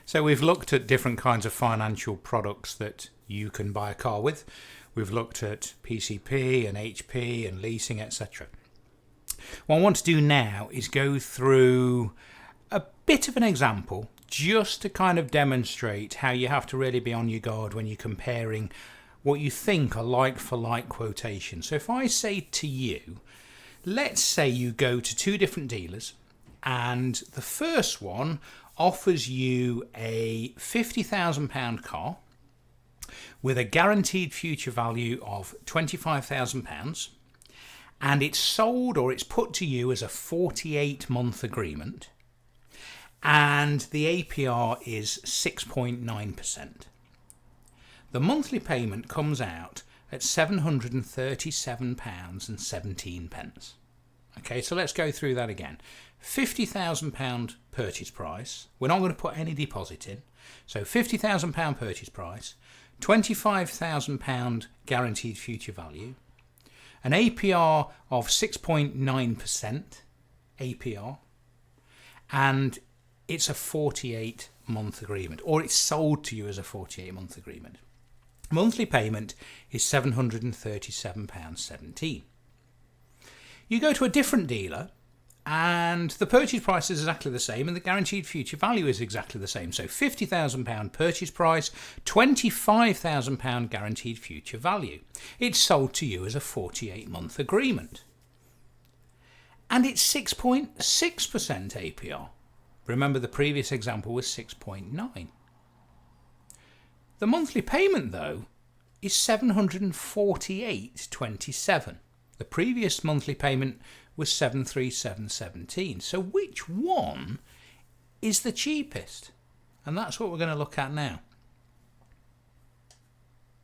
So we've looked at different kinds of financial products that you can buy a car with. We've looked at PCP and HP and leasing, etc. What I want to do now is go through a bit of an example just to kind of demonstrate how you have to really be on your guard when you're comparing what you think are like-for-like quotations. So if I say to you, let's say you go to two different dealers and the first one offers you a £50,000 car with a guaranteed future value of £25,000, and it's sold or it's put to you as a 48-month agreement, and the APR is 6.9%. The monthly payment comes out at £737.17. Okay, so let's go through that again. £50,000 purchase price. We're not going to put any deposit in. So £50,000 purchase price, £25,000 guaranteed future value, an APR of 6.9% APR, and it's a 48-month agreement, or it's sold to you as a 48-month agreement. Monthly payment is £737.17. You go to a different dealer and the purchase price is exactly the same and the guaranteed future value is exactly the same. So £50,000 purchase price, £25,000 guaranteed future value. It's sold to you as a 48-month agreement. And it's 6.6% APR. Remember the previous example was 6.9. The monthly payment, though, is £748.27. The previous monthly payment was £737.17. So which one is the cheapest? And that's what we're going to look at now.